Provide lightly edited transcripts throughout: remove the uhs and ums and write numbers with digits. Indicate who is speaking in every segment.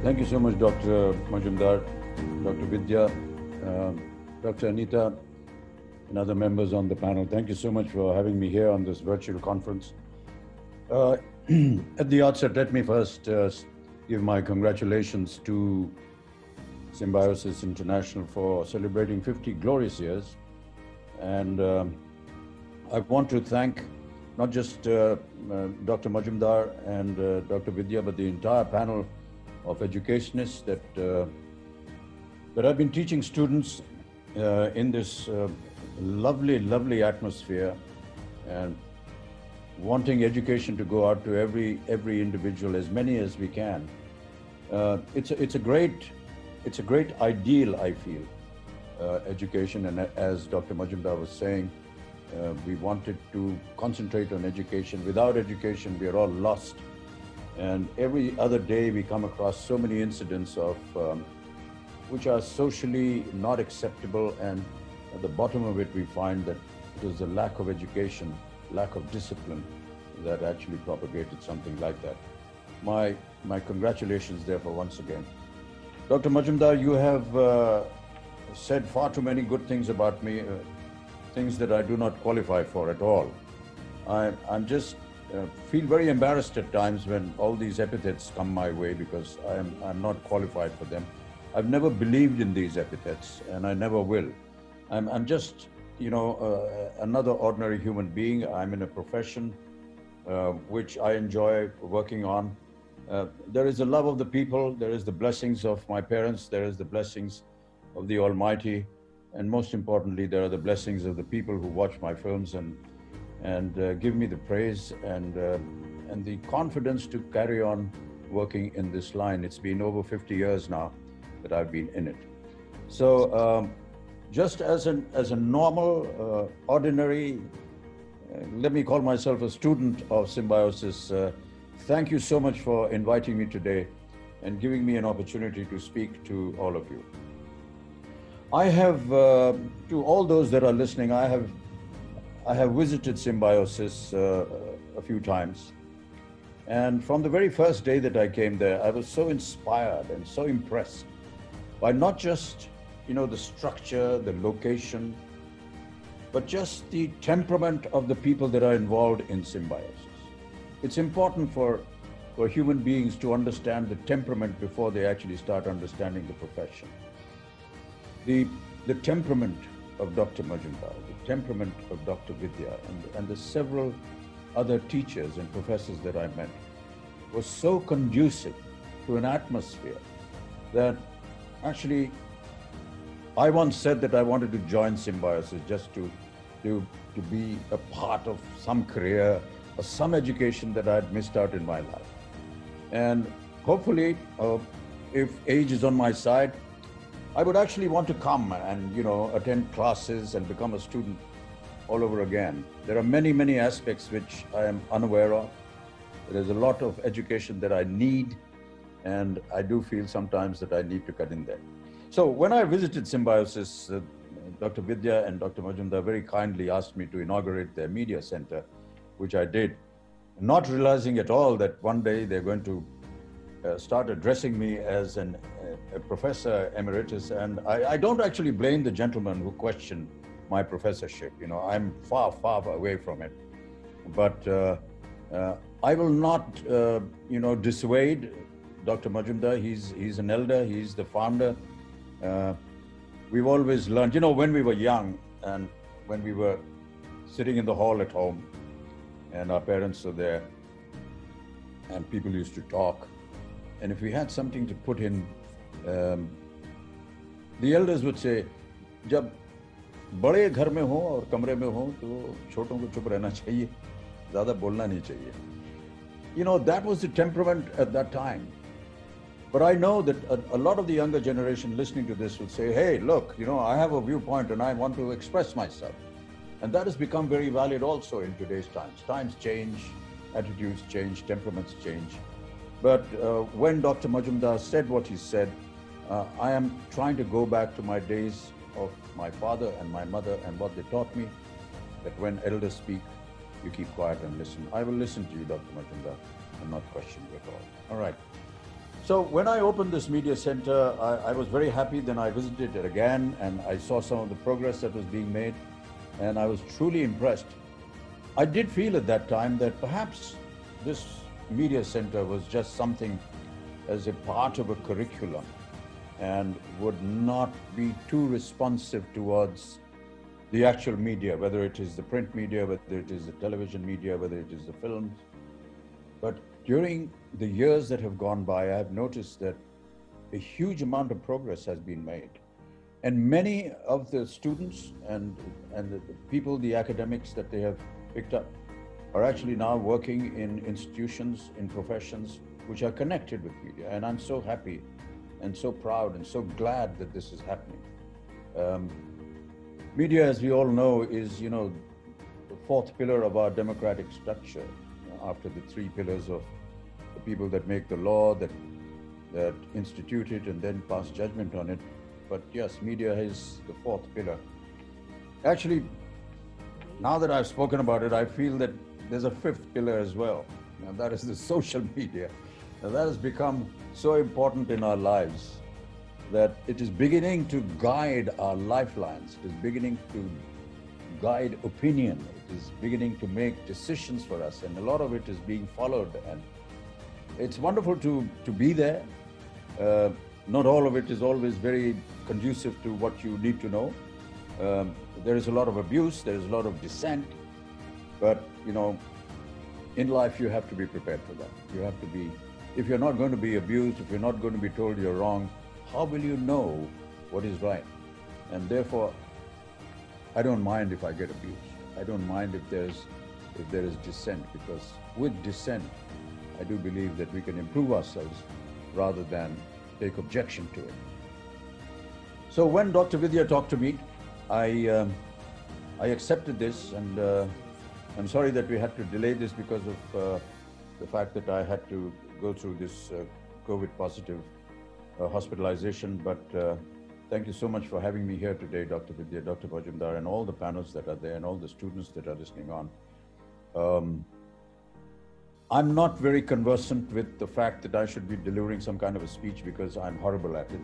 Speaker 1: Thank you so much, Dr. Majumdar, Dr. Vidya, Dr. Anita, and other members on the panel. Thank you so much for having me here on this virtual conference. Uh, at the outset, let me first give my congratulations to Symbiosis International for celebrating 50 glorious years. And I want to thank not just Dr. Majumdar and Dr. Vidya, but the entire panel of educationists that I've been teaching students in this lovely, lovely atmosphere, and wanting education to go out to every individual, as many as we can. It's a great ideal, I feel, education. And as Dr. Majumdar was saying, we wanted to concentrate on education. Without education, we are all lost. And every other day we come across so many incidents of which are socially not acceptable, and at the bottom of it we find that it was the lack of education, lack of discipline that actually propagated something like that. My congratulations therefore once again. Dr. Majumdar, you have said far too many good things about me, things that I do not qualify for at all. I'm just feel very embarrassed at times when all these epithets come my way, because I'm not qualified for them. I've never believed in these epithets, and I never will. I'm just, another ordinary human being. I'm in a profession which I enjoy working on. There is the love of the people, there is the blessings of my parents, there is the blessings of the Almighty, and most importantly, there are the blessings of the people who watch my films and give me the praise and the confidence to carry on working in this line. It's been over 50 years now that I've been in it. So just as a normal, ordinary, let me call myself a student of Symbiosis, thank you so much for inviting me today and giving me an opportunity to speak to all of you. I have, to all those that are listening, I have visited Symbiosis a few times. And from the very first day that I came there, I was so inspired and so impressed by not just, the structure, the location, but just the temperament of the people that are involved in Symbiosis. It's important for human beings to understand the temperament before they actually start understanding the profession. The temperament of Dr. Majumdar, the temperament of Dr. Vidya, and the several other teachers and professors that I met was so conducive to an atmosphere that actually I once said that I wanted to join Symbiosis just to be a part of some career or some education that I had missed out in my life. And hopefully, if age is on my side, I would actually want to come and, attend classes and become a student all over again. There are many, many aspects which I am unaware of. There's a lot of education that I need, and I do feel sometimes that I need to cut in there. So when I visited Symbiosis, Dr. Vidya and Dr. Majumdar very kindly asked me to inaugurate their media center, which I did, not realizing at all that one day they're going to start addressing me as a professor emeritus. And I don't actually blame the gentleman who questioned my professorship. I'm far, far away from it. But I will not, dissuade Dr. Majumdar. He's an elder, he's the founder. We've always learned, when we were young and when we were sitting in the hall at home and our parents were there and people used to talk. And if we had something to put in, the elders would say, जब बड़े घर में हो और कमरे में हो तो छोटों को चुप रहना चाहिए, ज़्यादा बोलना नहीं चाहिए. That was the temperament at that time. But I know that a lot of the younger generation listening to this would say, hey, look, I have a viewpoint and I want to express myself. And that has become very valid also in today's times. Times change, attitudes change, temperaments change. But when Dr. Majumdar said what he said, I am trying to go back to my days of my father and my mother and what they taught me, that when elders speak, you keep quiet and listen. I will listen to you, Dr. Majumdar, and not question you at all. All right. So when I opened this media center, I was very happy. Then I visited it again and I saw some of the progress that was being made, and I was truly impressed. I did feel at that time that perhaps this media center was just something as a part of a curriculum and would not be too responsive towards the actual media, whether it is the print media, whether it is the television media, whether it is the films. But during the years that have gone by, I have noticed that a huge amount of progress has been made. And many of the students and the people, the academics that they have picked up, are actually now working in institutions, in professions which are connected with media. And I'm so happy and so proud and so glad that this is happening. Media, as we all know, is, the fourth pillar of our democratic structure, after the three pillars of the people that make the law, that institute it and then pass judgment on it. But yes, media is the fourth pillar. Actually, now that I've spoken about it, I feel that there's a fifth pillar as well, and that is the social media. Now, that has become so important in our lives that it is beginning to guide our lifelines. It is beginning to guide opinion. It is beginning to make decisions for us, and a lot of it is being followed. And it's wonderful to be there. Not all of it is always very conducive to what you need to know. There is a lot of abuse, there is a lot of dissent, but in life you have to be prepared for that. You have to be, if you're not going to be abused, if you're not going to be told you're wrong, how will you know what is right? And therefore, I don't mind if I get abused. I don't mind if there is dissent, because with dissent, I do believe that we can improve ourselves rather than take objection to it. So when Dr. Vidya talked to me, I accepted this, and I'm sorry that we had to delay this because of the fact that I had to go through this COVID positive hospitalization. But thank you so much for having me here today, Dr. Vidya, Dr. Majumdar, and all the panels that are there and all the students that are listening on. I'm not very conversant with the fact that I should be delivering some kind of a speech because I'm horrible at it.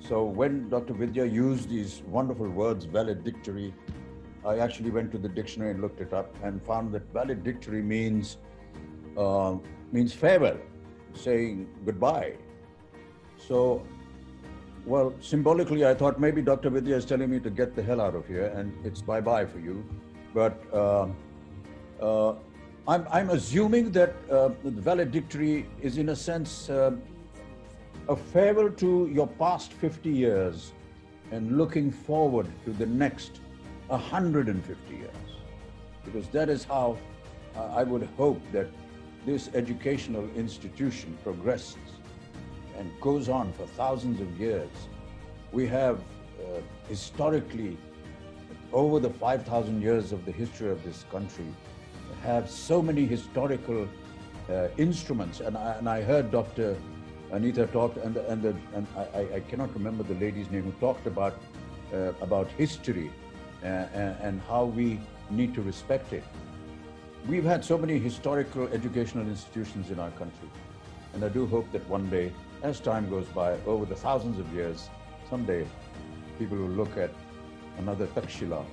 Speaker 1: So when Dr. Vidya used these wonderful words, valedictory, I actually went to the dictionary and looked it up and found that valedictory means farewell, saying goodbye. So, well, symbolically, I thought maybe Dr. Vidya is telling me to get the hell out of here and it's bye-bye for you. But I'm assuming that the valedictory is, in a sense, a farewell to your past 50 years and looking forward to the next 150 years. Because that is how I would hope that this educational institution progresses and goes on for thousands of years. We have historically, over the 5,000 years of the history of this country, have so many historical instruments. And I heard Dr. Anita talk, and I cannot remember the lady's name, who talked about history and how we need to respect it. We've had so many historical educational institutions in our country, and I do hope that one day, as time goes by, over the thousands of years, someday people will look at another Takshila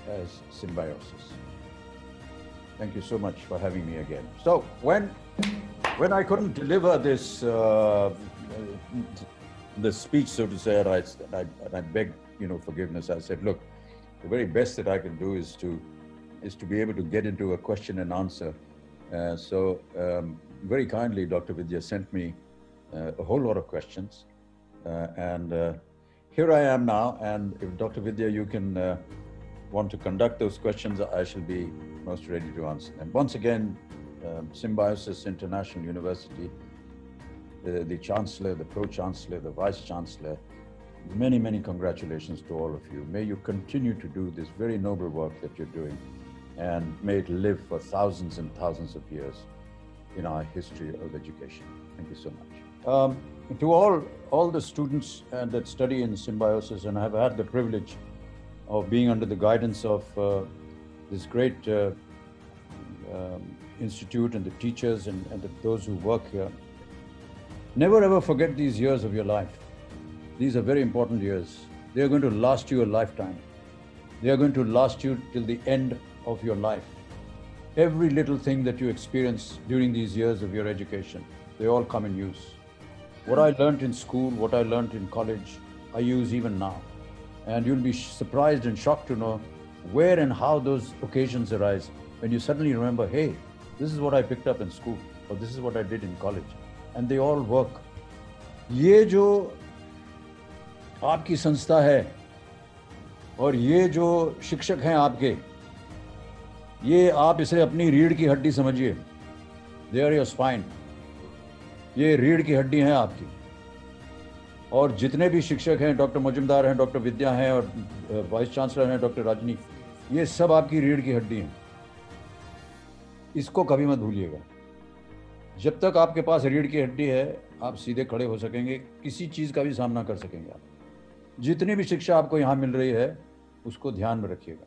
Speaker 1: as symbiosis. Thank you so much for having me again. So when I couldn't deliver this the speech, so to say, and I begged forgiveness. I said, look, the very best that I can do is to be able to get into a question and answer. So very kindly, Dr. Vidya sent me a whole lot of questions, and here I am now. And if Dr. Vidya, you can want to conduct those questions, I shall be most ready to answer them. Once again, Symbiosis International University, the Chancellor, the Pro-Chancellor, the Vice-Chancellor, many, many congratulations to all of you. May you continue to do this very noble work that you're doing, and may it live for thousands and thousands of years in our history of education. Thank you so much. To all the students that study in Symbiosis, and I have had the privilege of being under the guidance of this great institute and the teachers and those who work here. Never ever forget these years of your life. These are very important years. They are going to last you a lifetime. They are going to last you till the end of your life. Every little thing that you experience during these years of your education, they all come in use. What I learned in school, what I learned in college, I use even now. And you'll be surprised and shocked to know where and how those occasions arise when you suddenly remember, hey, this is what I picked up in school, or this is what I did in college. And they all work. ये जो आपकी संस्था है और ये जो शिक्षक हैं आपके, ये आप इसे अपनी रीढ़ की हड्डी समझिए. They are your spine. ये रीढ़ की हड्डी हैं आपकी. और जितने भी शिक्षक हैं, डॉक्टर मजुमदार हैं, डॉक्टर विद्या हैं और वाइस चांसलर हैं डॉक्टर राजनी, ये सब आपकी रीढ़ की हड्डी हैं. इसको कभी मत भूलिएगा. जब तक आपके पास रीढ़ की हड्डी है, आप सीधे खड़े हो सकेंगे, किसी चीज़ का भी सामना कर सकेंगे आप. जितनी भी शिक्षा आपको यहाँ मिल रही है, उसको ध्यान में रखिएगा.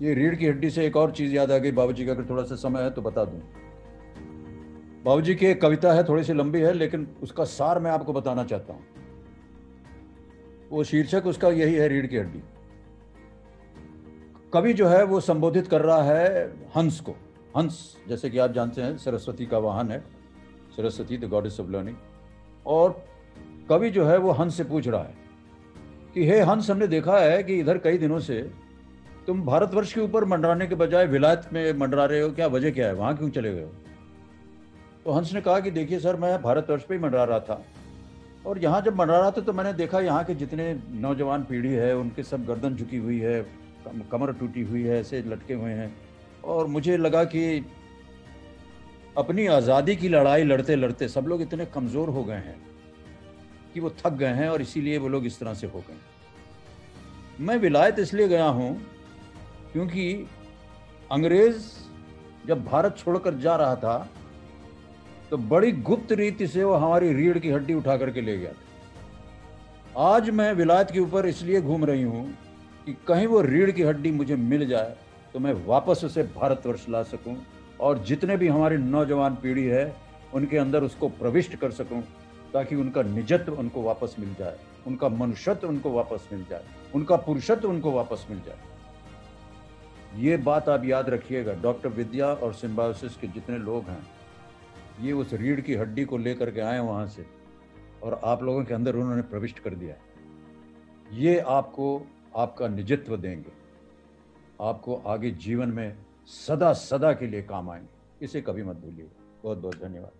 Speaker 1: ये रीढ़ की हड्डी से एक और चीज़ याद आ गई बाबूजी का, अगर थोड़ा सा समय है तो बता दूं. बाबूजी की एक कविता है, थोड़ी सी लंबी है, लेकिन उसका सार मैं आपको बताना चाहता हूँ. वो शीर्षक उसका यही है, रीढ़ की हड्डी. कवि जो है वो संबोधित कर रहा है हंस को. हंस, जैसे कि आप जानते हैं, सरस्वती का वाहन है. Saraswati the goddess of learning. और कवि जो है वो हंस से पूछ रहा है कि हे हंस, हमने देखा है कि इधर कई दिनों से तुम भारतवर्ष के ऊपर मंडराने के बजाय विलायत में मंडरा रहे हो. क्या वजह क्या है, वहां क्यों चले गए हो? तो हंस ने कहा कि देखिए सर, मैं भारतवर्ष पे ही मंडरा रहा था, और यहाँ जब मंडरा रहा था तो मैंने देखा यहाँ के जितने नौजवान पीढ़ी है, उनके सब गर्दन झुकी हुई है, कमर टूटी हुई है, ऐसे लटके हुए हैं. और मुझे लगा कि अपनी आज़ादी की लड़ाई लड़ते लड़ते सब लोग इतने कमज़ोर हो गए हैं कि वो थक गए हैं, और इसीलिए वो लोग इस तरह से हो गए. मैं विलायत इसलिए गया हूँ क्योंकि अंग्रेज़ जब भारत छोड़कर जा रहा था तो बड़ी गुप्त रीति से वो हमारी रीढ़ की हड्डी उठा करके ले गया था. आज मैं विलायत के ऊपर इसलिए घूम रही हूँ कि कहीं वो रीढ़ की हड्डी मुझे मिल जाए तो मैं वापस उसे भारतवर्ष ला सकूं, और जितने भी हमारी नौजवान पीढ़ी है उनके अंदर उसको प्रविष्ट कर सकूं, ताकि उनका निजत्व उनको वापस मिल जाए, उनका मनुष्यत्व उनको वापस मिल जाए, उनका पुरुषत्व उनको वापस मिल जाए. ये बात आप याद रखिएगा. डॉक्टर विद्या और सिम्बायोसिस के जितने लोग हैं, ये उस रीढ़ की हड्डी को लेकर के आए वहाँ से, और आप लोगों के अंदर उन्होंने प्रविष्ट कर दिया. ये आपको आपका निजत्व देंगे, आपको आगे जीवन में सदा सदा के लिए काम आएंगे. इसे कभी मत भूलिएगा. बहुत बहुत धन्यवाद.